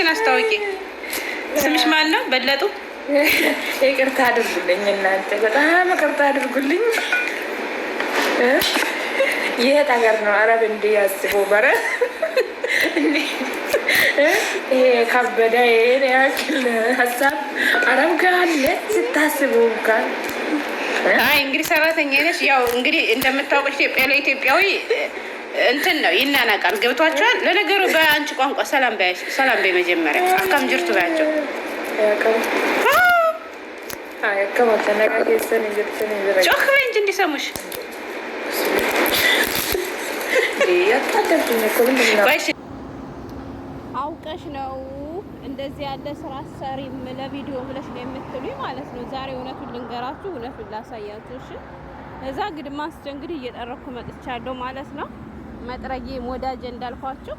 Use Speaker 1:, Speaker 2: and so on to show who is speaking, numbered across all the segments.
Speaker 1: አስታውቂ። ስምሽ ማን ነው? በለጡ።
Speaker 2: ይቅርታ አድርጉልኝ እናንተ፣ በጣም ይቅርታ አድርጉልኝ። የት ሀገር ነው አረብ እንዲህ ያስቡ በረ ይሄ ከበደ ይሄን ያክል ሀሳብ አረብ ጋር አለ ስታስቡ እንኳን።
Speaker 1: አይ እንግዲህ ሰራተኛ ነሽ። ያው እንግዲህ እንደምታውቀው ኢትዮጵያ ለኢትዮጵያዊ እንትን ነው ይናናቃል። ገብቷቸዋል። ለነገሩ በአንቺ ቋንቋ ሰላም በይ መጀመሪያ አካም ጅርቱ ባያቸው ጮክ በይ እንጂ እንዲሰሙሽ። አውቀሽ ነው እንደዚህ ያለ ስራ ሰሪም ለቪዲዮ ብለሽ ነው የምትሉኝ ማለት ነው። ዛሬ እውነቱን ልንገራችሁ፣ እውነቱን ላሳያችሁ። እሺ እዛ ግድማ እንግዲህ እየጠረኩ መጥቻለሁ ማለት ነው። መጥረጌ ሞዳጀ እንዳልኳችሁ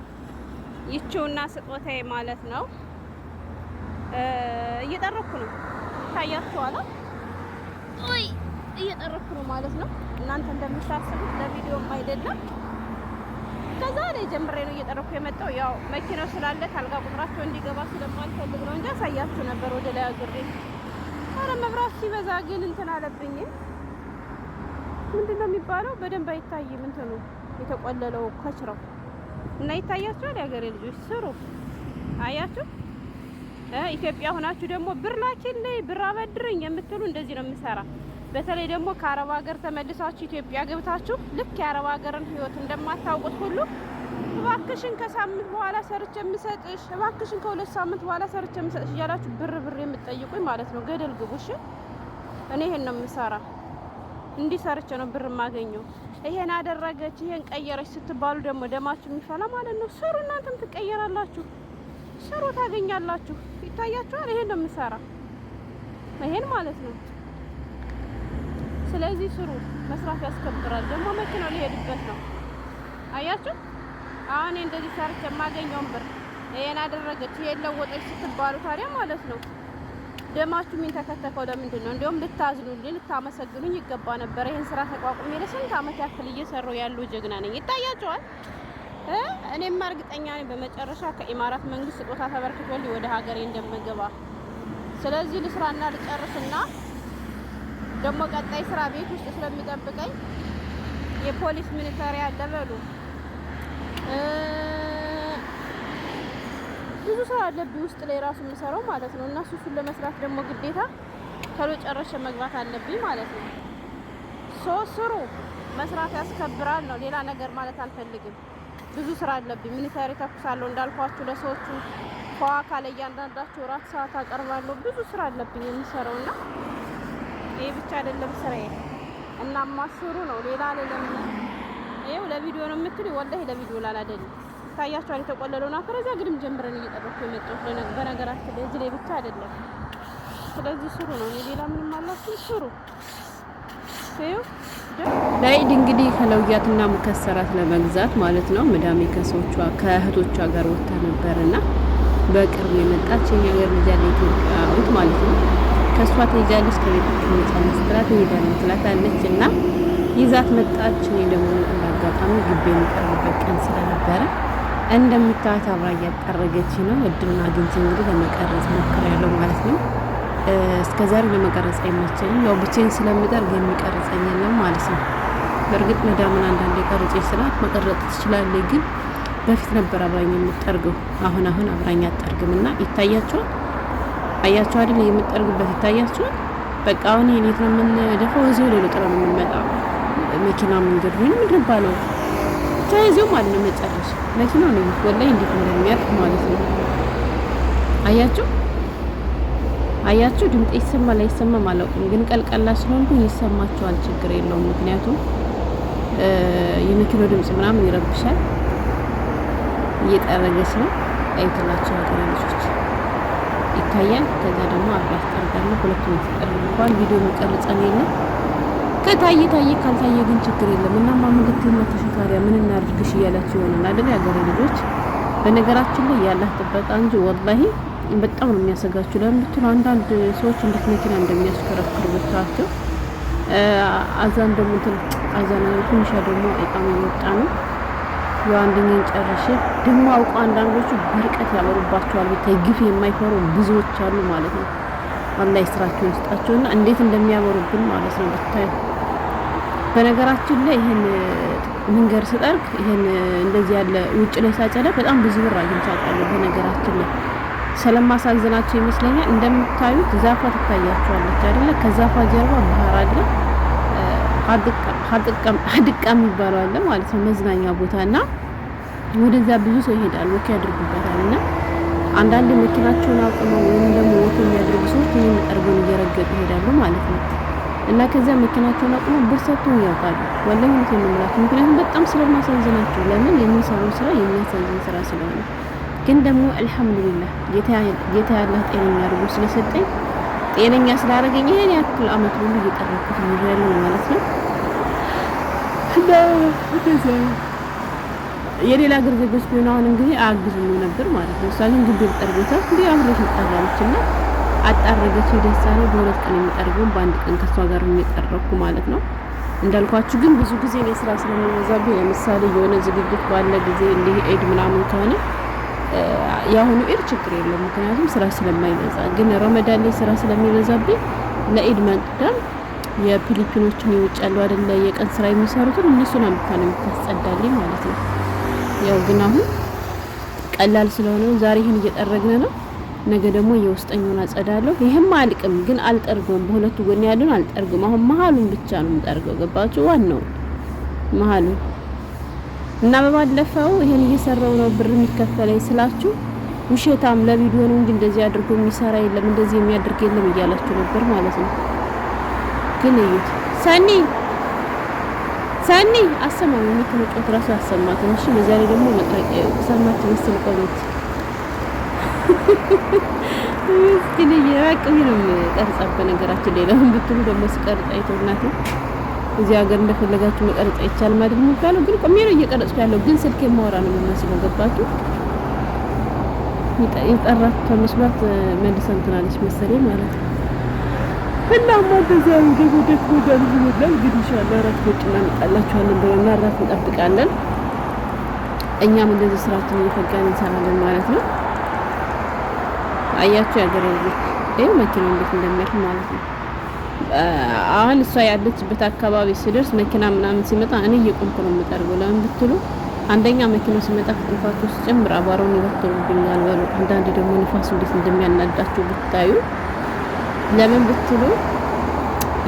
Speaker 1: ይቺውና ስጦታዬ ማለት ነው። እየጠረኩ ነው፣ ታያችኋል። ኦይ እየጠረኩ ነው ማለት ነው። እናንተ እንደምታስቡት ለቪዲዮም አይደለም። ከዛሬ ጀምሬ ነው እየጠረኩ የመጣው። ያው መኪናው ስላለ ታልጋ ቁጥራቸው እንዲገባ ስለማልፈልግ ነው እንጂ አሳያችሁ ነበር ወደ ላይ አግሬ። አረ መብራት ሲበዛ ግን እንትን አለብኝ። ምንድነው የሚባለው? በደንብ አይታይም እንትኑ የተቆለለው ከችረው እና ይታያችኋል። የሀገሬ ልጆች ስሩ። አያችሁ ኢትዮጵያ ሆናችሁ ደግሞ ብር ላኪልኝ ብር አበድርኝ የምትሉ እንደዚህ ነው የምሰራ። በተለይ ደግሞ ከአረብ ሀገር ተመልሳችሁ ኢትዮጵያ ገብታችሁ ልክ የአረብ ሀገርን ህይወት እንደማታውቁት ሁሉ እባክሽን ከሳምንት በኋላ ሰርቼ የምሰጥሽ፣ እባክሽን ከሁለት ሳምንት በኋላ ሰርቼ የምሰጥሽ እያላችሁ ብር የምትጠይቁኝ ማለት ነው። ገደል ግቡ። እሺ እኔ ይሄን ነው የምሰራ። እንዲህ ሰርቼ ነው ብር የማገኘው። ይሄን አደረገች ይሄን ቀየረች ስትባሉ ደግሞ ደማችሁ የሚፈላ ማለት ነው። ስሩ፣ እናንተም ትቀየራላችሁ። ስሩ፣ ታገኛላችሁ። ይታያችኋል። ይሄን ነው የምሰራ፣ ይሄን ማለት ነው። ስለዚህ ስሩ፣ መስራት ያስከብራል። ደግሞ መኪናው ሊሄድበት ነው። አያችሁ አሁን እንደዚህ ሰርቼ የማገኘውን ብር ይሄን አደረገች ይሄን ለወጠች ስትባሉ ታዲያ ማለት ነው ደማችሁ ምን ተከተከው? ለምንድን ነው? እንዲያውም ልታዝኑልኝ ልታመሰግኑኝ ይገባ ነበር። ይሄን ስራ ተቋቁሜ ለስንት ዓመት ያክል እየሰራሁ ያለው ጀግና ነኝ። ይታያችኋል። እኔም እርግጠኛ ነኝ በመጨረሻ ከኢማራት መንግስት ስጦታ ተበርክቶልኝ ወደ ሀገሬ እንደምገባ። ስለዚህ ልስራና ልጨርስና ደግሞ ቀጣይ ስራ ቤት ውስጥ ስለሚጠብቀኝ የፖሊስ ሚኒተሪ ያለበሉ ብዙ ስራ አለብኝ ውስጥ ላይ ራሱ የምሰራው ማለት ነው። እና እሱን ለመስራት ደግሞ ግዴታ ተሎ ጨረሽ መግባት አለብኝ ማለት ነው። ስሩ፣ መስራት ያስከብራል ነው። ሌላ ነገር ማለት አልፈልግም። ብዙ ስራ አለብኝ። ሚኒተሪ ተኩሳለሁ እንዳልኳችሁ ለሰዎቹ ከዋካለ እያንዳንዳቸው ራት ሰዓት አቀርባለሁ። ብዙ ስራ አለብኝ የምሰራውና ይሄ ብቻ አይደለም ስራዬ። እናማ ስሩ ነው። ሌላ አይደለም። ይሄው ለቪዲዮ ነው የምትሉ ወላሂ ለቪዲዮ አይደለም። ታያችኋል። የተቆለለውና ከረዛ ግድም ጀምረን እየጠበኩ የመጣሁት በነገራችን ላይ እዚህ ላይ ብቻ አይደለም። ስለዚህ ስሩ ነው። ሌላ ምንም አላችሁ ስሩ።
Speaker 3: ላይድ እንግዲህ ከለውያትና ሙከሰራት ለመግዛት ማለት ነው። መዳሜ ከሰዎቿ ከእህቶቿ ጋር ወጣ ነበርና በቅርብ የመጣች የሀገር ልጅ ያለ ኢትዮጵያዊት ማለት ነው። ከሷ ትይዛለች ከቤት ትመጣለች ትላት ትሄዳለች ትላታለች እና ይዛት መጣች። እኔ ደግሞ እንዳጋጣሚ ግቢ የሚቀርብበት ቀን ስለነበረ እንደምታዩት አብራ እያጠረገች ነው። እድሉን አግኝቼ እንግዲህ ለመቀረጽ ሞክሬያለሁ ማለት ነው። እስከዛሬ ለመቀረጽ አይመቸኝም። ያው ብቻዬን ስለምጠርግ የሚቀርጸኝ የለም ማለት ነው። በእርግጥ መዳምን አንዳንዴ ቀርጬ ስላት መቀረጥ ትችላለች፣ ግን በፊት ነበር አብራኝ የምጠርገው። አሁን አብራኝ አጠርግም እና ይታያችኋል። አያችሁ አይደል? የምጠርግበት ይታያችኋል። በቃ አሁን የኔት ነው የምንደፋው። እዚሁ ላይ ለጥራ ነው የምንመጣው። መኪና መንገድ ወይ ምን ይባላል ታይዞ ማለት ነው። መጨረሻ መኪናው ነው ወላሂ እንዴት እንደሚያርፍ ማለት ነው። አያችሁ ድምጤ ይሰማል አይሰማም አላውቅም፣ ግን ቀልቀላ ስለሆንኩ ይሰማችኋል። ችግር የለውም። ምክንያቱም የመኪናው ድምጽ ምናምን ይረብሻል። እየጠረገች ነው አይተላችሁ ልጆች ይታያል። ከዛ ደግሞ አብራስ ጠርጋለሁ። ሁለቱም ተጠርግ እንኳን ቪዲዮ መቀረጸን የለም። ከታየ ካልታየ ግን ችግር የለም። እና ማምልክት ተሽካሪያ ምን እናድርግሽ እያላችሁ ይሆናል አይደል ያገሬ ልጆች። በነገራችን ላይ ያላህ ጥበቃ እንጂ ወላሂ በጣም ነው የሚያሰጋችሁ። ለምንድነው አንዳንድ ሰዎች እንዴት መኪና እንደሚያሽከረክሩ ብታቸው አዛን ደግሞ አዛን ትንሽ ደግሞ እቃም እየወጣ ነው የአንደኛን ጨርሼ ደግሞ አውቀው አንዳንዶቹ በርቀት ያበሩባቸዋል። ብታይ ግፍ የማይፈሩ ብዙዎች አሉ ማለት ነው። አላህ ስራቸውን ይስጣቸውና እንዴት እንደሚያበሩብን ማለት ነው ብታይ። በነገራችን ላይ ይሄን መንገድ ስጠርግ ይሄን እንደዚህ ያለ ውጭ ላይ ሳጨዳ በጣም ብዙ ብር አግኝቻለሁ። በነገራችን ላይ ስለማሳዝናቸው ይመስለኛል። እንደምታዩት ዛፏ ትታያቸዋለች አይደለ? ከዛፏ ጀርባ ባህር አለ። ሀድቃ የሚባለው አለ ማለት ነው መዝናኛ ቦታና ወደዛ ብዙ ሰው ይሄዳል፣ ወክ ያድርጉበታል። እና አንዳንድ መኪናቸውን አቁመው ወይም ደግሞ ወክ የሚያደርጉ ሰዎች ይሄን ጠርገው እየረገጡ ይሄዳሉ ማለት ነው። እና ከዛ መኪናቸውን አቁመው ብር ሰጥተው ያውቃሉ። ወላሂ ነው የምላችሁ። ምክንያቱም በጣም ስለማሳዝናቸው፣ ለምን የሚሰሩት ስራ የሚያሳዝን ስራ ስለሆነ። ግን ደግሞ አልሐምዱሊላህ ጌታ ያላህ ጤነኛ አድርጎ ስለሰጠኝ ጤነኛ ስላደረገኝ ይሄን ያክል አመት ሁሉ እየጠረኩት ነው ማለት ነው። የሌላ ሀገር ዜጎች ቢሆን አሁን እንግዲህ አያግዙም ነበር ማለት ነው። እሷ ግን ግቢ ጠርጎታ እንዴ አብረሽ መጣላለችና አጣረገች። ደሳኔ በሁለት ቀን የሚጠርገውን በአንድ ቀን ከሷ ጋር የሚጠረኩ ማለት ነው። እንዳልኳችሁ ግን ብዙ ጊዜ ነው ስራ ስለሚበዛብኝ፣ ለምሳሌ የሆነ ዝግጅት ባለ ጊዜ እንዲህ ኤድ ምናምን ከሆነ ያሁኑ ኤድ ችግር የለውም ምክንያቱም ስራ ስለማይበዛ። ግን ረመዳን ላይ ስራ ስለሚበዛብኝ ለኤድ መቅደም የፊሊፒኖችን የውጭ ያለው አይደለ የቀን ስራ የሚሰሩትን እነሱን አምጥታ ነው የምታስጸዳልኝ ማለት ነው። ያው ግን አሁን ቀላል ስለሆነ ዛሬ ይሄን እየጠረግን ነው። ነገ ደግሞ የውስጠኛውን አጸዳለሁ። ይሄም አልቅም ግን አልጠርገውም። በሁለቱ ጎን ያለውን አልጠርግም። አሁን መሀሉን ብቻ ነው የምጠርገው። ገባችሁ? ዋናው መሀሉን እና በባለፈው ይሄን እየሰራው ነው ብር የሚከፈለኝ ስላችሁ ውሸታም ለቪዲዮ ነው እንጂ እንደዚህ አድርጎ የሚሰራ የለም እንደዚህ የሚያደርግ የለም እያላችሁ ነበር ማለት ነው። ግን እዩት። ሰኒ አሰማኝ የሚከመጫው ራሱ አሰማት። እሺ በዛሬ ደግሞ መጥረቂያ ሰማት መስል ቆሎት ግን የራቀው ነው ቀርጻበ ነገራችን ላይ ለምን ብትሉ ደግሞ ስቀርጽ አይተውናት ነው። እዚህ ሀገር እንደፈለጋችሁ መቀረጽ አይቻልም ማለት ነው የሚባለው። ግን ቆሜ ነው እየቀረጽኩ ያለው ግን ስልክ የማወራ ነው የሚመስለው። ገባችሁ? የጠራት ተመስሏት መልሰን ትናለች መሰለኝ ማለት ነው። እናማ በዛው ደግሞ ደክሞኛል ይላል። ግን ኢንሻአላህ እራት ቁጭ እናመጣላችኋለን ብለና እራት እንጠብቃለን። እኛም እንደዚህ ስራችን እየፈጋን እንሰራለን ማለት ነው። አያችሁ ያገሬ ልጅ ይሄው መኪናው እንዴት እንደሚያልፍ ማለት ነው። አሁን እሷ ያለችበት አካባቢ ሲደርስ መኪና ምናምን ሲመጣ እኔ እየቆምኩ ነው የምጠርገው። ለምን ብትሉ አንደኛ መኪናው ሲመጣ ፍጥነቱ ሲጨምር አቧራውን ይበትኑብኛል በሉ። አንዳንዴ ደግሞ ንፋሱ እንዴት እንደሚያናዳችሁ ብታዩ። ለምን ብትሉ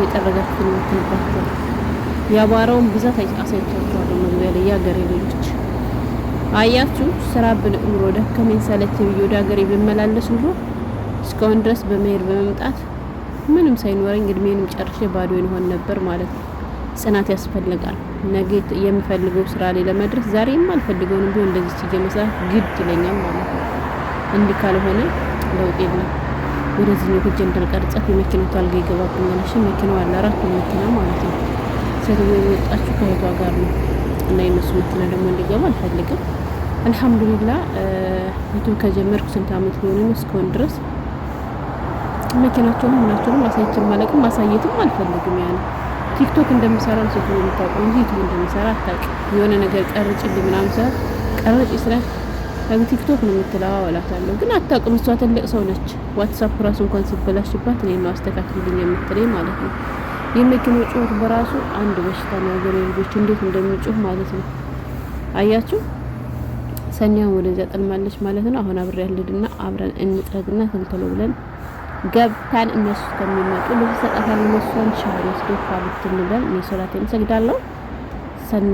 Speaker 3: የጠረጋችሁን ምትልባችሁ የአቧራውን ብዛት አሳይቻችኋለሁ መግቢያ ላይ ያገሬ ልጆች። አያችሁ ስራ ብንእምሮ ደከመኝ ሰለቸኝ ብዬ ወደ ሀገሬ ብመላለስ ኑሮ እስካሁን ድረስ በመሄድ በመምጣት ምንም ሳይኖረኝ እድሜንም ጨርሼ ባዶዬን ሆን ነበር ማለት ነው። ጽናት ያስፈልጋል። ነገ የምፈልገው ስራ ላይ ለመድረስ ዛሬ የማልፈልገውን ቢሆን እንደዚህ ችዬ መስራት ግድ ይለኛል ማለት ነው። እንዲህ ካልሆነ ለውጥ የለም። ወደዚህ ነው ሄጄ እንዳልቀርጻት የመኪናው ታልጋ ይገባብኛል። እሺ መኪናው አለ አራት መኪና ማለት ነው። ሴትዮ የወጣችሁ ከእህቷ ጋር ነው እና የነሱ መኪና ደግሞ እንዲገባ አልፈልግም። አልሐምዱሊላህ ዩቲዩብ ከጀመርኩ ስንት አመት ሊሆን ነው እስካሁን ድረስ መኪናቸውን ምናቸውን ማሳየትም ማለቅም ማሳየትም አልፈልግም። ያን ቲክቶክ እንደምሰራ ሴትዮ የምታውቀው እንጂ ዩቲዩብ እንደምሰራ አታውቅም። የሆነ ነገር ቀርጭልኝ ምናምን ሰዓት ቀርጭ ይስራል ቲክቶክ ነው የምትለው አላታለሁ ግን አታውቅም። እሷ ትልቅ ሰው ነች። ዋትስአፕ ራሱ እንኳን ሲበላሽባት እኔ ነው አስተካክልልኝ የምትለኝ ማለት ነው። የመኪናው ጩኸት በራሱ አንድ በሽታ ነው። ያገሬ ልጆች እንዴት እንደሚጮህ ማለት ነው። አያችሁ ሰኒያ ወደዚያ ጠልማለች ማለት ነው። አሁን አብሬ ያለድና አብረን እንጥረግና ተልተሎ ብለን ገብታን እነሱ ከሚመጡ ልጅ ሰጣታል። እነሱን ሻወር ወስደው ፋሉት እንበል። እኔ ሶላቴን ሰግዳለሁ። ሰኒ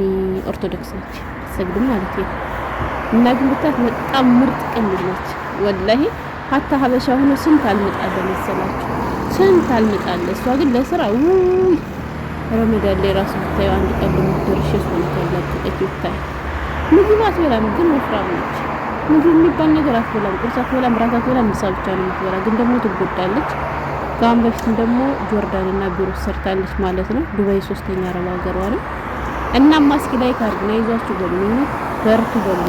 Speaker 3: ኦርቶዶክስ ነች ሰግድም ማለት ነው። እና ግን ብታት በጣም ምርጥ ቅልል ነች ወላሂ። ሀታ ሀበሻ ሆኖ ስንት አልመጣለ መሰላችሁ ስንት አልመጣለ። እሷ ግን ለስራ ረመዳን ላይ ራሱ ብታዩ አንድ ቀን ለምትደርሽ ሶላት ያላችሁ ብታይ ምግብ አትበላም ግን ወፍራም ነች። ምግብ የሚባል ነገር አትበላም። ቁርስ አትበላም፣ ራት አትበላም፣ ምሳ ብቻ ነው የምትበላ። ግን ደግሞ ትጎዳለች። ከአሁን በፊትም ደግሞ ጆርዳንና ቢሮ ሰርታለች ማለት ነው። ዱባይ 3ኛ አረብ ሀገሯ ነው። እና ማስኪ ላይ ካርድ ነው ይዟችሁ በሉ በርቱ በሉ።